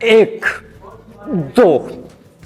1 2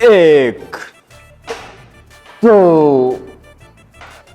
1 2.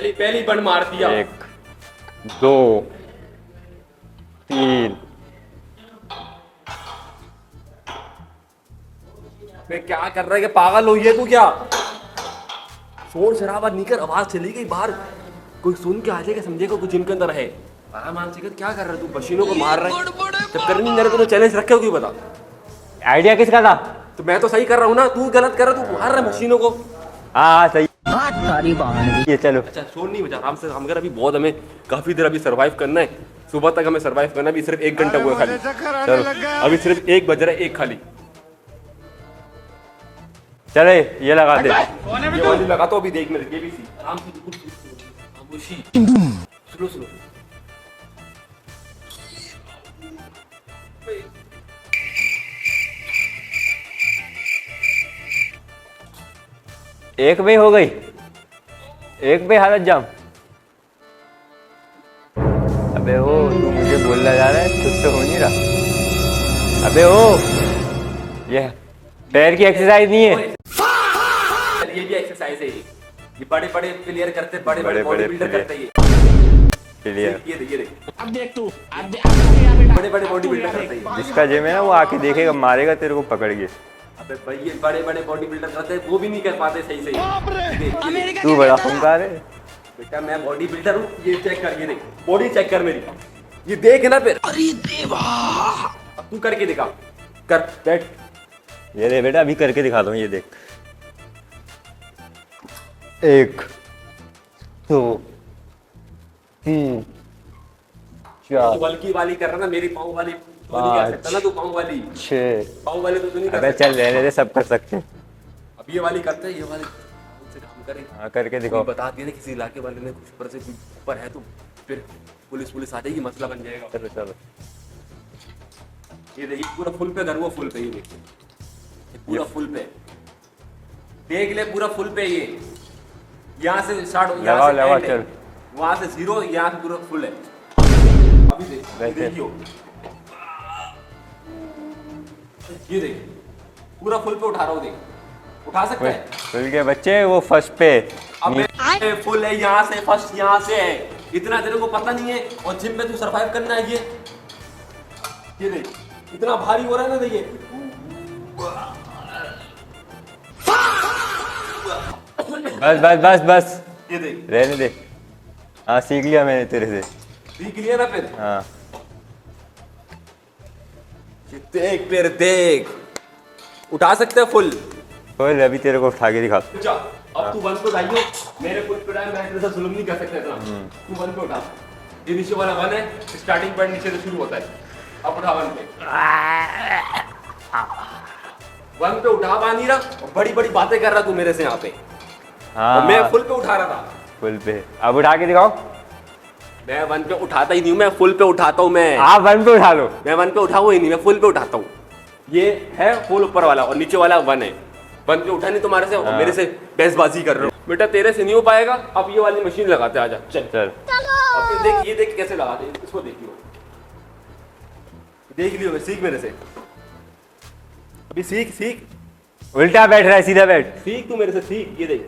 पहली बंड मार दिया। 1 2 3 मैं क्या कर रहा है कि पागल हो ये तू क्या? शोर शराबा नहीं कर, आवाज चली गई बाहर, कोई सुन के आ जाएगा समझेगा कोई जिम के अंदर है। मानसिक क्या कर रहा है तू? मशीनों को मार रहा है, जब करनी नहीं रहा तो चैलेंज रखे हो क्यों बता? आइडिया किसका था? तो मैं तो सही कर रहा हूँ ना, तू गलत कर रहा है, तू मार रहा है मशीनों को। हाँ सही। ये चलो अच्छा शोर नहीं बजा, आराम से काम कर, अभी बहुत हमें काफी देर अभी सर्वाइव करना है, सुबह तक हमें सर्वाइव करना है, अभी सिर्फ 1 घंटा हुआ है खाली। चलो अभी सिर्फ 1 बज रहा है, 1 खाली। चले ये लगा दे। ये वाली लगा तो अभी देख मेरे, ये भी सी आराम से, खामोशी, स्लो स्लो। एक पे हो गई, एक पे हालत जाम। अबे ओ तू मुझे बोलना जा रहा है, कुछ तो हो नहीं रहा। अबे ओ ये पैर की एक्सरसाइज नहीं है, ये भी एक्सरसाइज है। ये बड़े बड़े प्लेयर करते, बड़े बड़े बड़े बॉडी बड़े बिल्डर करते हैं ये। प्लेयर। ये देख अब देख तू, बड़े बड़े बॉडी बिल्डर करते हैं। जिसका जिम है ना वो आके देखेगा, मारेगा तेरे को पकड़ के। अबे भाई ये बड़े बड़े बॉडी बिल्डर करते हैं, वो भी नहीं कर पाते सही से। तू बड़ा खूंखार है। बेटा मैं बॉडी बिल्डर हूँ, ये चेक कर, ये देख बॉडी चेक कर मेरी, ये देख ना फिर। अरे देवा, अब तू करके दिखा, कर बैठ। ये दे बेटा, अभी करके दिखाता हूँ, ये देख। 1 2 3 4 तू हल्की वाली कर रहा ना, मेरी पाँव वाली वो नहीं कर सकता ना तू, पाँव वाली 6। पाँव वाली तो तू नहीं कर अबे सकता। चल रहने दे, सब कर सकते हैं। अब ये वाली करते हैं, ये वाली से काम करे। हाँ करके कोई दिखाओ। बता दिया ना किसी इलाके वाले ने कुछ ऊपर से ऊपर है तो फिर पुलिस आ जाएगी, मसला बन जाएगा। चलो चलो। ये देखिए पूरा फुल पे, घर वो फुल पे, ये देखिए ये पूरा फुल पे, देख ले पूरा फुल पे। ये यहाँ से स्टार्ट हो, लगाओ लगाओ चल। वहां से 0, यहाँ से पूरा फुल है। अभी देख, ये देखियो, ये देख पूरा फुल पे उठा रहा हूँ, देख उठा सकते हैं। खुल के बच्चे वो फर्स्ट पे। अबे फुल है, यहाँ से फर्स्ट, यहाँ से है, इतना तेरे को पता नहीं है। और जिम में तू सरवाइव करना है। ये देख इतना भारी हो रहा है ना, देखिए बस बस बस बस, ये देख, रहने दे। हाँ सीख लिया मैंने तेरे से। सीख लिया ना फिर। हाँ ये देख फिर देख, उठा सकते हैं फुल। खोल, अभी तेरे को उठा के दिखा। अच्छा अब तू 1 पे उठाइयो, मेरे फुल पे उठाए, मैं तेरे साथ जुल्म नहीं कर सकता इतना। तू 1 पे उठा, ये नीचे वाला 1 है, स्टार्टिंग पॉइंट नीचे से शुरू होता है। अब उठा 1 पे, 1 पे उठा पा नहीं रहा, और बड़ी बड़ी बातें कर रहा तू मेरे से यहाँ पे। हाँ और मैं फुल पे उठा रहा था। फुल पे। अब उठा के दिखाओ। मैं 1 पे उठाता ही नहीं हूँ, मैं फुल पे उठाता हूँ। मैं आप 1 पे उठा लो। मैं 1 पे उठाऊँ ही नहीं, मैं फुल पे उठाता हूँ। ये है फुल ऊपर वाला, और नीचे वाला 1 है। 1 पे उठा नहीं तुम्हारे से, और मेरे से बहसबाजी कर रहे हो। बेटा तेरे से नहीं हो पाएगा, अब ये वाली मशीन लगाते, आजा चल। चल अब ये देख, ये देख कैसे लगाते हैं, इसको देखियो, देख लियो, सीख मेरे से, अभी सीख सीख। उल्टा बैठ रहा है, सीधा बैठ। सीख तू मेरे से, सीख। ये देख,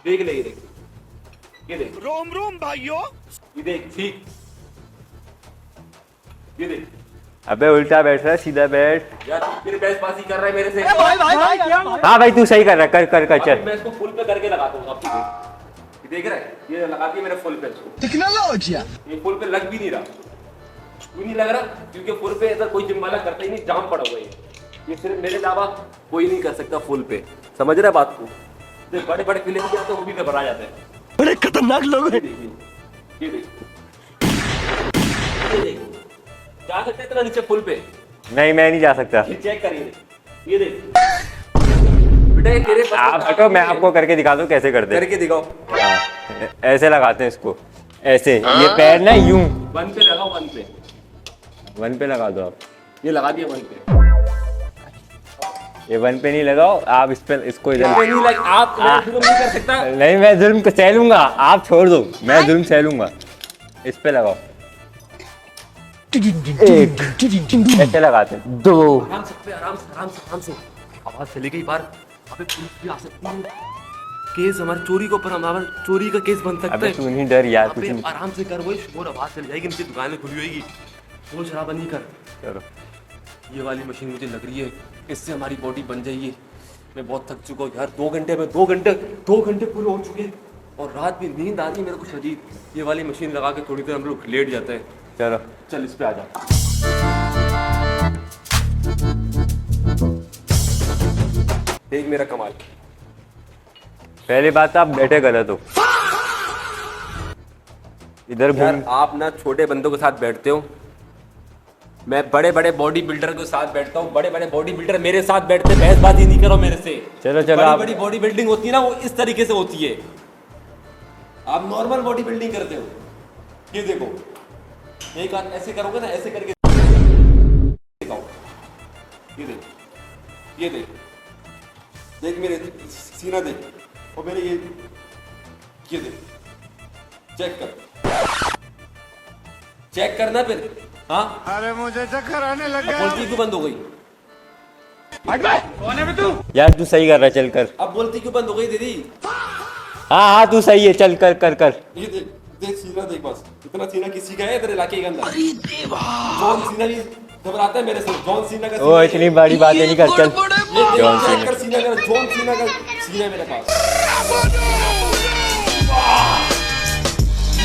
देख ले, ये देख, ये देख, रोम रोम भाइयों। ये देख, सीख, ये देख। अबे उल्टा बैठ रहा है, सीधा बैठ। यार फिर बहसबाजी कर रहा है मेरे से। हाँ भाई तू सही कर रहा है, कर कर कर अभी चल। मैं इसको फुल पे करके लगाता हूँ, आपको देख, ये देख रहा है, ये लगाती है मेरे फुल पे इसको। टेक्नोलॉजी। ये फुल पे लग भी नहीं रहा, क्यों नहीं लग रहा? क्योंकि फुल पे ऐसा कोई जिम वाला करता ही नहीं, जाम पड़ा हुआ है। ये सिर्फ मेरे अलावा कोई नहीं कर सकता फुल पे, समझ रहा है बात को? देख बड़े बड़े प्लेयर भी आते हैं, वो भी घबरा जाते हैं। बड़े खतरनाक लोग हैं। ये देख, ये देख, जा सकते हैं इतना नीचे फुल पे? नहीं मैं नहीं जा सकता। ये चेक करिए, ये देख बेटा, ये तेरे पास आप हटो, मैं आपको करके दिखा दूं कैसे करते हैं। करके दिखाओ। हाँ, ऐसे लगाते हैं इसको, ऐसे। ये पैर ना यूं 1 पे लगाओ, 1 पे, 1 पे लगा दो आप। ये लगा दिया 1 पे। ये 1 पे नहीं लगाओ आप, इस पे, इसको इधर। नहीं लग, आप मैं जुल्म नहीं कर सकता। नहीं मैं जुल्म को सह लूंगा, आप छोड़ दो, मैं जुल्म सह लूंगा। इस पे लगाओ। 1 ऐसे लगाते हैं। 2 आराम से, आराम से, आराम से, आराम से। आवाज चली गई बाहर, अबे पुलिस भी आ सकती है। केस हमारे चोरी के ऊपर हमारा चोरी का केस बन सकता अबे है। तू नहीं डर यार, कुछ अबे नहीं। आराम से कर, वही शोर आवाज चल जाएगी, नीचे दुकानें खुली होगी, शोर शराबा नहीं कर। चलो ये वाली मशीन मुझे लग रही है इससे हमारी बॉडी बन जाएगी। मैं बहुत थक चुका हूँ यार, 2 घंटे में 2 घंटे पूरे हो चुके हैं और रात में नींद आ रही है मेरे को शदीद। ये वाली मशीन लगा के थोड़ी देर हम लोग लेट जाते हैं। चलो चल इस पे आ जा। देख मेरा कमाल। पहली बात आप बैठे गलत हो, इधर यार घूम। आप ना छोटे बंदों के साथ बैठते हो, मैं बड़े बड़े बॉडी बिल्डर के साथ बैठता हूँ। बड़े बड़े बॉडी बिल्डर मेरे साथ बैठते, बहसबाजी नहीं करो मेरे से। चलो चलो बड़ी आप बड़ी बॉडी बिल्डिंग होती है ना, वो इस तरीके से होती है। आप नॉर्मल बॉडी बिल्डिंग करते हो। ये देखो, एक हाथ ऐसे करोगे ना, ऐसे करके दिखाओ। ये देख, ये देख, देख मेरे सीना देख, और मेरे ये देख, चेक कर, चेक करना फिर। हाँ, अरे मुझे चक्कर आने लग अब बोलती क्यों बंद हो गई? यार तू सही कर रहा है, चल कर। अब बोलती क्यों बंद हो गई दीदी? हाँ हाँ तू सही है, चल कर कर कर। ये देख, देख सीना देख, बस इतना सीना किसी का है तेरे इलाके के अंदर? अरे देवा, जॉन सीना भी घबराता है मेरे से। जॉन सीना का ओ इतनी बड़ी बातें नहीं कर, चल। जॉन सीना का सीना का जॉन सीना का सीना है मेरे पास।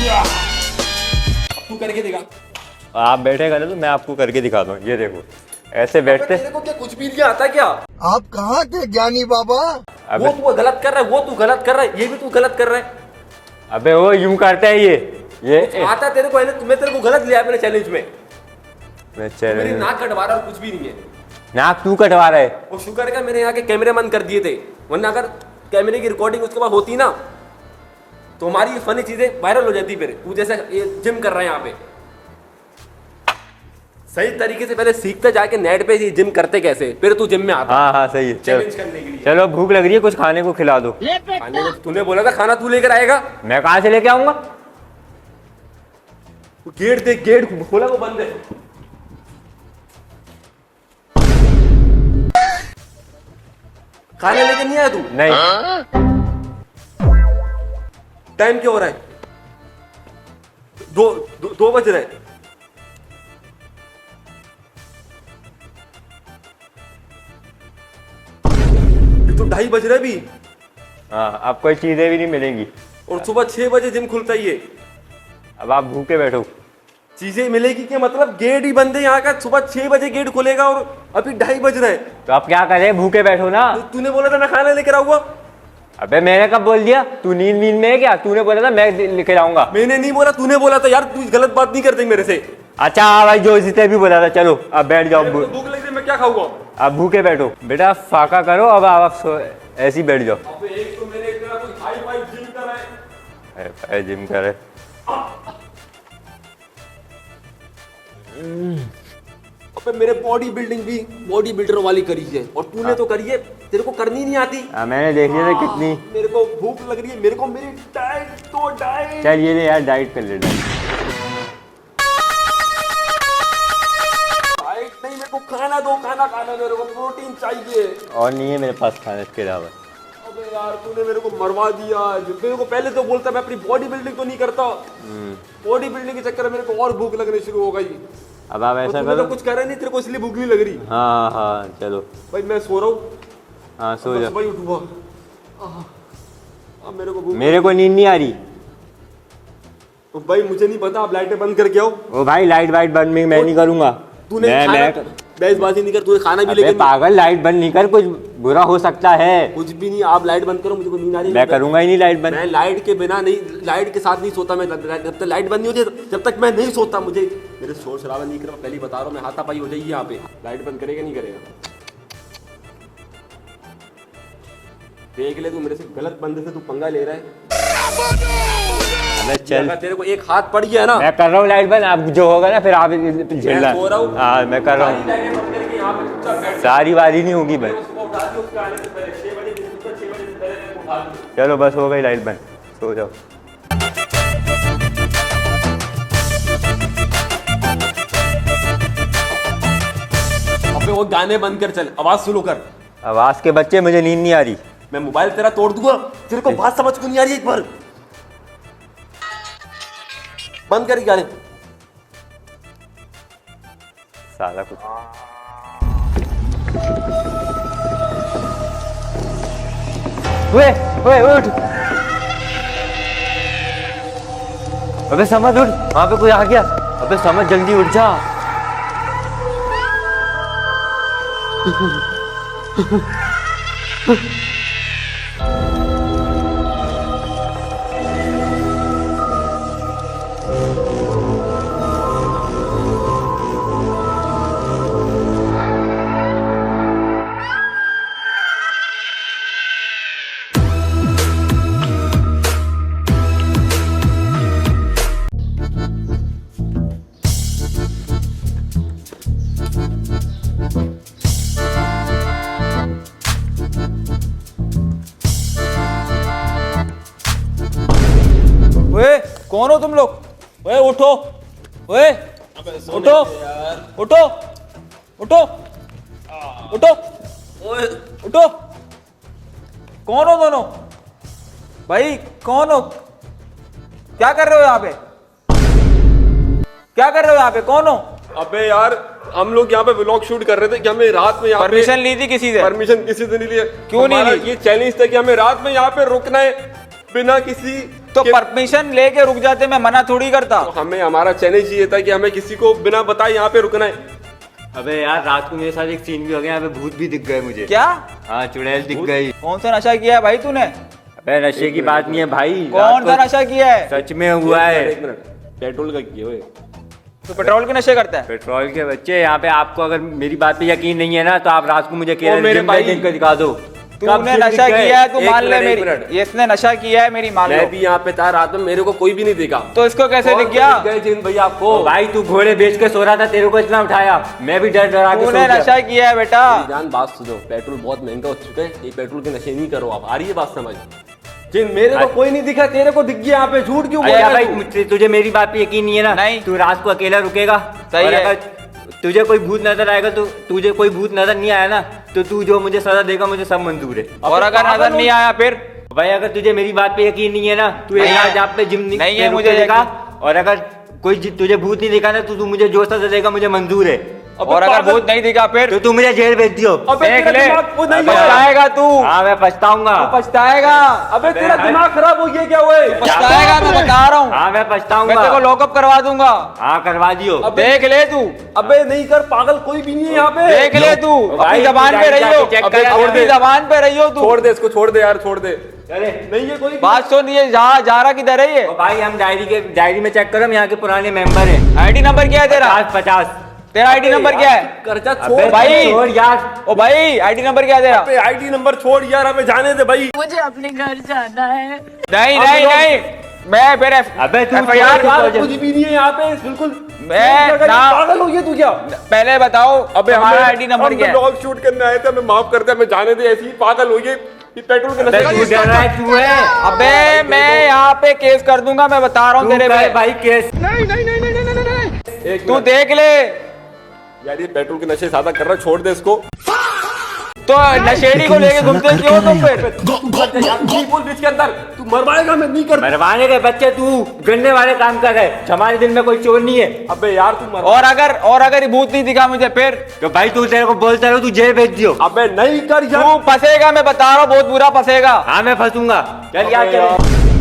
अब तू करके दिखा। आप बैठे गलत हो, मैं आपको करके दिखाता हूँ। ये देखो ऐसे बैठते। तेरे को क्या कुछ भी नहीं आता क्या? आप कहाँ थे ज्ञानी बाबा? अबे वो तू गलत कर रहा है, वो तू गलत कर रहा है, ये भी तू गलत कर रहा है। अबे वो यूं करता है ये आता तेरे को है ना, मैं तेरे को गलत लिया मेरे चैलेंज में। मैं मेरी चल नाक कटवा रहा और कुछ भी नहीं है। नाक तू कटवा रहा है। वो शुक्र का मेरे यहाँ के कैमरे बंद कर दिए थे, वरना अगर कैमरे की रिकॉर्डिंग उसके बाद होती ना तो हमारी ये फनी चीजें वायरल हो जाती। फिर तू जैसे ये जिम कर रहा है यहाँ पे, सही तरीके से पहले सीखते जाके नेट पे ये जिम करते कैसे, फिर तू जिम में आता हाँ हाँ सही है, चैलेंज चलो करने के लिए। चलो भूख लग रही है, कुछ खाने को खिला दो। खाने को तूने बोला था खाना तू लेकर आएगा। मैं कहाँ से लेके आऊंगा? गेट देख, गेट खोला वो बंद है। खाने लेके नहीं आया तू? नहीं टाइम क्या हो रहा है? 2 बज रहे। तो 2:30 बज रहे भी, हाँ अब कोई चीजें भी नहीं मिलेंगी। और सुबह 6 बजे जिम खुलता ही है। अब आप भूखे बैठो। चीजें मिलेगी क्या मतलब? गेट ही बंद है यहाँ का। सुबह 6 बजे गेट खुलेगा और अभी 2:30 बज रहे। तो आप क्या करें, भूखे बैठो ना। तो तूने बोला था मैं खाना लेकर आऊंगा। अबे मैंने कब बोल दिया? तू नींद में है क्या? तूने बोला था मैं लेके जाऊंगा। मैंने नहीं बोला, तूने बोला था। यार तू गलत बात नहीं करते मेरे से। अच्छा हाँ भाई, जो जितने भी बोला था। चलो अब बैठ जाओ, मेरे को भूख लग रही, मैं क्या खाऊंगा? अब भूखे बैठो बेटा, फाका करो। अब आप ऐसे ही बैठ जाओ। अबे एक तो मेरे इतना कोई हाई फाई जिम कर रहा है। जिम करे। अबे मेरे बॉडी बिल्डिंग भी बॉडी बिल्डर वाली करी है और तूने तो करी है, तेरे को करनी नहीं आती। मैंने देख लिया था कितनी। मेरे को भूख लग रही है, मेरे को मेरी डाइट तो डाइट। चल ये ले यार, डाइट कर ले। डाइट नहीं, मेरे को खाना दो, खाना खाना, मेरे को प्रोटीन चाहिए। और नहीं है मेरे पास खाने के अलावा। अबे यार तूने मेरे को मरवा दिया। मेरे को पहले तो बोलता मैं अपनी बॉडी बिल्डिंग तो नहीं करता। बॉडी बिल्डिंग के चक्कर में मेरे को और भूख लगनी शुरू हो गई। अब आप ऐसा तूने करो। तो कुछ करा नहीं, तेरे को इसलिए भूख नहीं लग रही। हाँ हाँ चलो। भाई मैं सो रहा हूँ। हाँ सो जा। भाई उठूंगा। अब मेरे को भूख। मेरे को नींद नहीं आ रही। तो भाई मुझे नहीं पता, आप लाइटें बंद करके आओ। ओ भाई लाइट वाइट बंद मैं नहीं करूंगा। तूने मैं बहसबाजी नहीं कर, तूने खाना भी अबे लेके पागल, लाइट बंद नहीं कर, कुछ बुरा हो सकता है। कुछ भी नहीं। आप लाइट बंद करो, मुझे को नींद आ रही है। मैं करूंगा ही नहीं लाइट बंद। मैं लाइट के बिना नहीं, लाइट के साथ नहीं सोता मैं। जब तक लाइट बंद नहीं होती जब तक मैं नहीं सोता। मुझे मेरे शोर शराबा नहीं कर, पहले ही बता रहा हूँ मैं। हाथापाई हो जाएगी यहाँ पे। लाइट बंद करेगा नहीं करेगा? देख ले, तू मेरे से गलत बंदे से तू पंगा ले रहा है। अबे चल, अगर तेरे को एक हाथ पड़ गया ना। मैं कर रहा हूँ लाइट बंद। आप जो होगा ना फिर आप झेलना। मैं सो रहा हूँ। हाँ मैं कर रहा हूँ। लाइटें बंद करके यहाँ पे चुपचाप बैठ। सारी बारी नहीं होगी बस। सुबह उठा दी उसके आने से पहले 6 बजे, 6 बजे से पहले मेरे को उठा दी। चलो बस हो गई लाइट बंद, सो जाओ। अबे वो गाने बंद कर, चल आवाज स्लो कर। आवाज के बच्चे, मुझे नींद नहीं आ रही। मैं मोबाइल तेरा तोड़ दूंगा। तेरे को बात समझ को नहीं आ रही है? एक बार बंद कर गाने। साला कुछ ओए उठ। अबे समझ उठ, वहां पे कोई आ गया। अबे समझ जल्दी उठ जा। ओए कौन हो तुम लोग? ओए उठो, ओए उठो, उठो, उठो, उठो, ओए उठो। कौन हो दोनों भाई? कौन हो? क्या कर रहे हो यहाँ पे? क्या कर रहे हो यहाँ पे? कौन हो? अबे यार हम लोग यहाँ पे व्लॉग शूट कर रहे थे कि हमें रात में यहाँ पे परमिशन ली थी किसी से? परमिशन किसी से नहीं लिया। क्यों नहीं हमारा ली? ये चैलेंज था कि हमें रात में यहाँ पे रुकना है बिना किसी तो परमिशन लेके रुक जाते, मैं मना थोड़ी करता। हमें हमारा चैलेंज ये था कि हमें किसी को बिना बताए यहाँ पे रुकना है। अबे यार रात को मेरे साथ एक सीन भी हो गया, यहाँ पे भूत भी दिख गए मुझे। क्या? हाँ चुड़ैल दिख गई। कौन सा नशा किया है भाई तूने? अबे नशे की बात नहीं है भाई, कौन सा रात नशा किया है? को सच में हुआ है। एक मिनट, पेट्रोल का किए हुए। तो पेट्रोल के नशे करता है? पेट्रोल के बच्चे यहाँ पे आपको अगर मेरी बात पे यकीन नहीं है ना तो आप रात को मुझे ओ मेरे भाई, दिन को दिखा दो। तूने नशा किया है, तू मान ले मेरी। ये इसने नशा किया है मेरी, मान लो। मैं भी यहाँ पे था रात में, मेरे को कोई भी नहीं देखा। तो इसको कैसे दिख गया? गए जिन भैया आपको। ओ भाई तू घोड़े बेच के सो रहा था, तेरे को इतना उठाया, मैं भी डर डरा के सो तूने गया। नशा किया है बेटा। जान बात सुनो, पेट्रोल बहुत महंगा हो चुका है, ये पेट्रोल के नशे नहीं करो आप। आ रही है बात समझ? जिन मेरे को कोई नहीं दिखा, तेरे को दिख गया यहाँ पे, झूठ क्यों बोल अरे रहा भाई है तू? तुझे मेरी बात पे यकीन नहीं है ना? नहीं। तू रात को अकेला रुकेगा। सही और है। अगर तुझे कोई भूत नजर आएगा तो तुझे कोई भूत नजर नहीं आया ना तो तू जो मुझे सजा देगा मुझे सब मंजूर है। और अगर नजर नहीं आया फिर? भाई अगर तुझे मेरी बात पे यकीन नहीं है ना तू नहीं एक है। रात आप पे जिम नहीं है मुझे देगा। और अगर कोई तुझे भूत नहीं दिखा ना तो तू मुझे जो सजा देगा मुझे मंजूर है। और अगर भूत नहीं दिखा फिर? तो तू मुझे जेल भेज दियो। अबे देख तेरा ले, दिमाग वो नहीं है। पछताएगा तू, हाँ मैं पछताऊंगा। पछताएगा, अबे तेरा दिमाग खराब हो गया क्या? हुए पछताएगा, मैं बता रहा हूँ। हाँ मैं मैं पछताऊंगा। तेरे को लॉकअप करवा दूंगा। हाँ करवा दियो। देख ले तू, अबे नहीं कर, पागल कोई भी नहीं है यहाँ पे। देख ले तू, अपनी भाई, जबान पे तू रही हो, चेक करा छोड़ अपनी दे। जबान पे रही हो तू। छोड़ दे इसको, छोड़ दे यार, छोड़ दे। अरे नहीं है कोई। बात सुन, ये जहाँ जा रहा किधर है ये? ओ भाई हम डायरी में चेक करो, हम यहाँ के पुराने मेंबर हैं। आईडी नंबर क्या है तेरा? 50। तेरा आईडी नंबर क्या है? कर्जा अबे छोड़ भाई। छोड़ यार। ओ भाई आईडी नंबर क्या है तेरा? अबे आईडी नंबर छोड़ यार, हमें जाने दे भाई। मुझे अपने घर जाना है। नहीं नहीं नहीं, मैं फिर अबे तू FIR यार कुछ भी नहीं है यहाँ पे, बिल्कुल। मैं ना- पागल हो गया तू क्या? पहले बताओ हमारा आईडी नंबर क्या है? ब्लॉग शूट करने आए थे, हमें माफ कर दे, हमें जाने दे। ऐसे ही पागल हो गए, ये पेट्रोल के अबे नशे तू डर रहा है, तू है। अबे मैं यहाँ पे केस कर दूंगा, मैं बता रहा हूँ तू तेरे कर पे। भाई केस। एक तू मिनट। देख ले, यार ये पेट्रोल के नशे ज्यादा कर रहा है, छोड़ दे इसको। तो नशेड़ी को लेके घूमते क्यों तुम फिर? नहीं बोल बीच के अंदर, तू मरवाएगा, मैं नहीं कर। मरवाने के बच्चे तू गन्ने वाले काम कर रहे, हमारे दिन में कोई चोर नहीं है। अबे यार तू मर। और अगर ये भूत नहीं दिखा मुझे फिर? तो भाई तू तेरे को बोलता रहो, तू जेल भेज दियो। अबे नहीं कर यार। तू फंसेगा, मैं बता रहा हूँ, बहुत बुरा फंसेगा। हाँ मैं फंसूंगा। चल यार अबे चल। यार।